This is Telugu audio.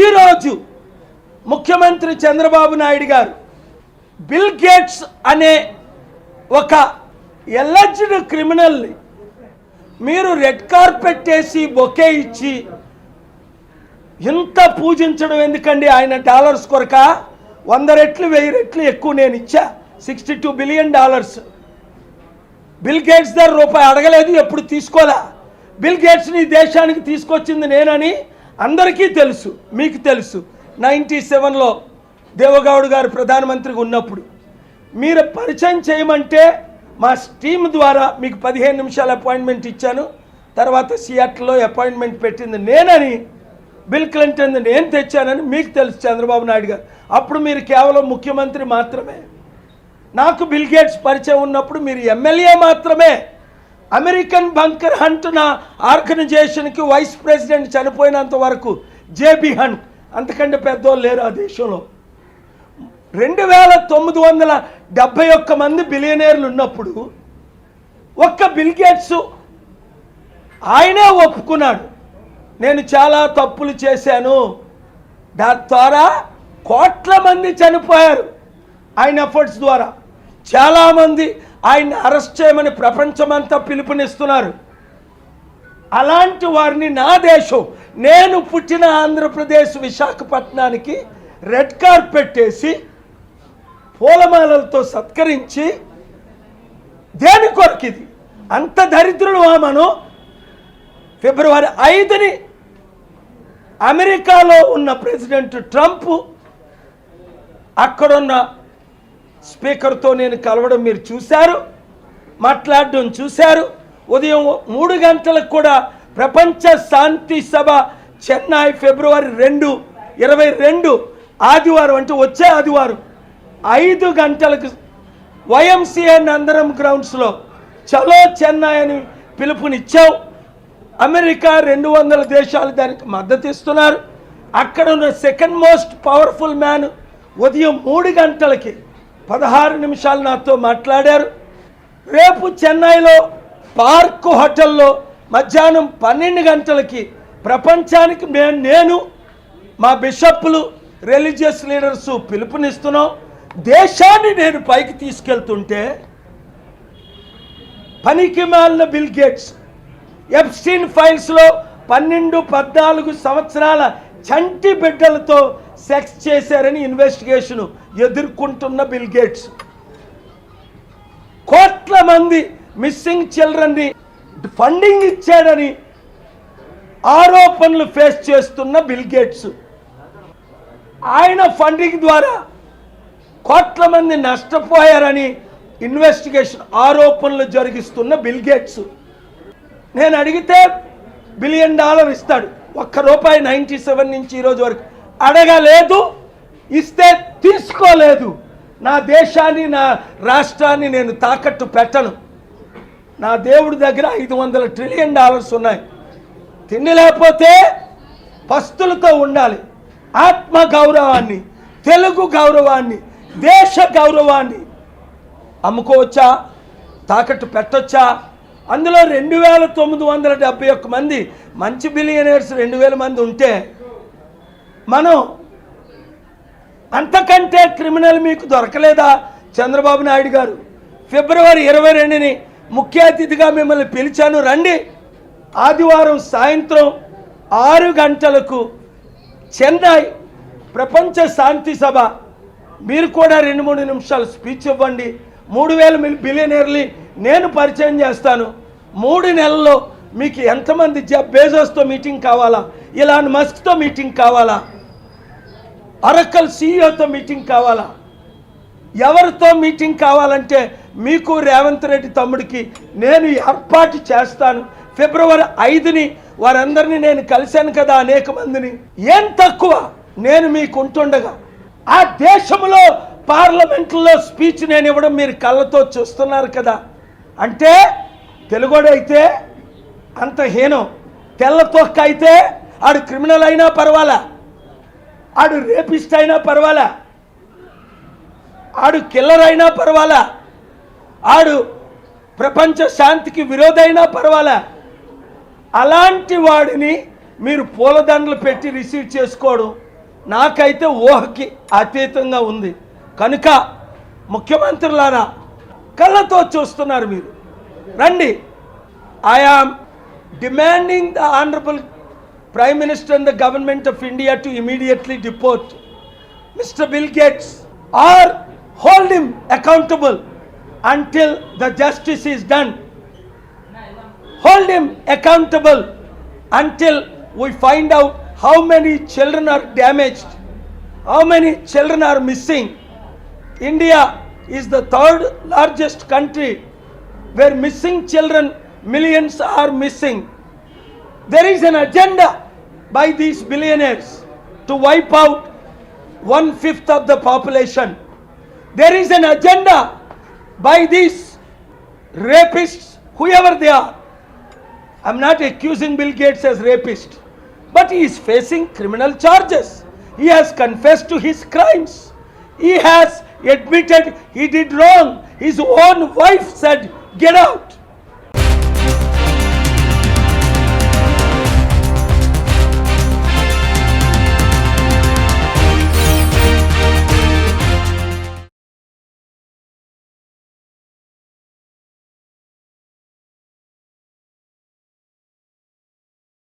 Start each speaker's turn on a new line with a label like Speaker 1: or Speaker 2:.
Speaker 1: ఈరోజు ముఖ్యమంత్రి చంద్రబాబు నాయుడు గారు బిల్ గేట్స్ అనే ఒక ఎలెజ్డ్ క్రిమినల్ని మీరు రెడ్ కార్పెట్ వేసి బొకే ఇచ్చి ఇంత పూజించడం ఎందుకండి? ఆయన డాలర్స్ కొరక 100 రెట్లు 1000 రెట్లు ఎక్కువ నేను ఇచ్చా. $62 బిలియన్. బిల్ గేట్స్ దగ్గర రూపాయి అడగలేదు, ఎప్పుడు తీసుకోలే. బిల్ గేట్స్ని దేశానికి తీసుకొచ్చింది నేనని అందరికీ తెలుసు, మీకు తెలుసు. 97లో దేవగౌడ్ గారు ప్రధానమంత్రిగా ఉన్నప్పుడు మీరు పరిచయం చేయమంటే మా టీమ్ ద్వారా మీకు 15 నిమిషాల అపాయింట్మెంట్ ఇచ్చాను. తర్వాత సియాట్లో అపాయింట్మెంట్ పెట్టింది నేనని, బిల్ క్లింటన్ నేను తెచ్చానని మీకు తెలుసు చంద్రబాబు నాయుడు గారు. అప్పుడు మీరు కేవలం ముఖ్యమంత్రి మాత్రమే. నాకు బిల్ గేట్స్ పరిచయం ఉన్నప్పుడు మీరు ఎమ్మెల్యే మాత్రమే. అమెరికన్ బంకర్ హంట్ నా ఆర్గనైజేషన్కి వైస్ ప్రెసిడెంట్ చనిపోయినంత వరకు జేబీ హంట్, అంతకంటే పెద్దోళ్ళు లేరు ఆ దేశంలో. 2971 మంది బిలియనీర్లు ఉన్నప్పుడు ఒక్క బిల్ గేట్స్ ఆయనే ఒప్పుకున్నాడు, నేను చాలా తప్పులు చేశాను. దాని ద్వారా కోట్ల మంది చనిపోయారు ఆయన ఎఫర్ట్స్ ద్వారా. చాలామంది ఆయన్ని అరెస్ట్ చేయమని ప్రపంచమంతా పిలుపునిస్తున్నారు. అలాంటి వారిని నా దేశం, నేను పుట్టిన ఆంధ్రప్రదేశ్ విశాఖపట్నానికి రెడ్ కార్పెట్ వేసి పూలమాలలతో సత్కరించి దేని కొరకు? ఇది అంత దరిద్రుడు మనం. ఫిబ్రవరి 5ని అమెరికాలో ఉన్న ప్రెసిడెంట్ ట్రంప్ అక్కడున్న స్పీకర్తో నేను కలవడం మీరు చూశారు, మాట్లాడడం చూశారు. ఉదయం 3 గంటలకు కూడా ప్రపంచ శాంతి సభ చెన్నై ఫిబ్రవరి 2, 22 ఆదివారం, అంటే వచ్చే ఆదివారం 5 గంటలకు YMCA నందరం గ్రౌండ్స్లో చలో చెన్నై అని పిలుపునిచ్చావు. అమెరికా 200 దేశాలు దానికి మద్దతు ఇస్తున్నారు. అక్కడ ఉన్న సెకండ్ మోస్ట్ పవర్ఫుల్ మ్యాన్ ఉదయం 3 గంటలకి 16 నిమిషాలు నాతో మాట్లాడారు. రేపు చెన్నైలో పార్క్ హోటల్లో మధ్యాహ్నం 12 గంటలకి ప్రపంచానికి నేను మా బిషప్లు రిలీజియస్ లీడర్స్ పిలుపునిస్తున్నాం. దేశాన్ని నేను పైకి తీసుకెళ్తుంటే పనికి మాలిన బిల్ గేట్స్ ఎప్స్టీన్ ఫైల్స్లో 12-14 సంవత్సరాల చంటి బిడ్డలతో సెక్స్ చేశారని ఇన్వెస్టిగేషన్ ఎదుర్కొంటున్న బిల్ గేట్స్, కోట్ల మంది మిస్సింగ్ చిల్డ్రన్ని ఫండింగ్ ఇచ్చాడని ఆరోపణలు ఫేస్ చేస్తున్న బిల్ గేట్స్, ఆయన ఫండింగ్ ద్వారా కోట్ల మంది నష్టపోయారని ఇన్వెస్టిగేషన్ ఆరోపణలు జరిగిస్తున్న బిల్ గేట్స్. నేను అడిగితే $1 బిలియన్ ఇస్తాడు. ₹1 97 నుంచి ఈరోజు వరకు అడగలేదు, ఇస్తే తీసుకోలేదు. నా దేశాన్ని, నా రాష్ట్రాన్ని నేను తాకట్టు పెట్టను. నా దేవుడి దగ్గర $500 ట్రిలియన్ ఉన్నాయి. తిండి లేకపోతే పస్తులతో ఉండాలి. ఆత్మ గౌరవాన్ని, తెలుగు గౌరవాన్ని, దేశ గౌరవాన్ని అమ్ముకోవచ్చా? తాకట్టు పెట్టొచ్చా? అందులో 2971 మంది మంచి బిలియనర్స్ 2000 మంది ఉంటే మనం అంతకంటే క్రిమినల్ మీకు దొరకలేదా? చంద్రబాబు నాయుడు గారు ఫిబ్రవరి 22ని ముఖ్య అతిథిగా మిమ్మల్ని పిలిచాను, రండి. ఆదివారం సాయంత్రం 6 గంటలకు చెన్నై ప్రపంచ శాంతి సభ, మీరు కూడా 2-3 నిమిషాలు స్పీచ్ ఇవ్వండి. 3000 బిలియనర్లు నేను పరిచయం చేస్తాను. 3 నెలల్లో మీకు ఎంతమంది జెఫ్ బెజోస్తో మీటింగ్ కావాలా, ఇలాన్ మస్క్తో మీటింగ్ కావాలా, అరకల్ సీఈఓతో మీటింగ్ కావాలా, ఎవరితో మీటింగ్ కావాలంటే మీకు రేవంత్ రెడ్డి తమ్ముడికి నేను ఏర్పాటు చేస్తాను. ఫిబ్రవరి 5ని వారందరినీ నేను కలిశాను కదా, అనేక మందిని. ఏం తక్కువ నేను మీకు ఉంటుండగా ఆ దేశంలో పార్లమెంట్లో స్పీచ్ నేను ఇవ్వడం మీరు కళ్ళతో చూస్తున్నారు కదా. అంటే తెలుగోడైతే అంత హీనం, తెల్ల తొక్క అయితే ఆడు క్రిమినల్ అయినా పర్వాలా, ఆడు రేపిస్ట్ అయినా పర్వాలా, ఆడు కిల్లర్ అయినా పర్వాలా, ఆడు ప్రపంచ శాంతికి విరోధైనా పర్వాలా, అలాంటి వాడిని మీరు పూలదండలు పెట్టి రిసీవ్ చేసుకోవడం నాకైతే ఊహకి అతీతంగా ఉంది. కనుక ముఖ్యమంత్రులారా, కళ్ళతో చూస్తున్నారు మీరు, రండి. I am demanding the honourable Prime Minister and the Government of India to immediately deport Mr. Bill Gates or hold him accountable until the justice is done. Hold him accountable until we find out how many children are damaged, how many children are missing. India is the third largest country where missing children, millions are missing. There is an agenda by these billionaires to wipe out 1/5 of the population. There is an agenda by these rapists, whoever they are. I'm not accusing Bill Gates as rapist, but he is facing criminal charges. He has confessed to his crimes. He has admitted he did wrong. His own wife said, "Get out."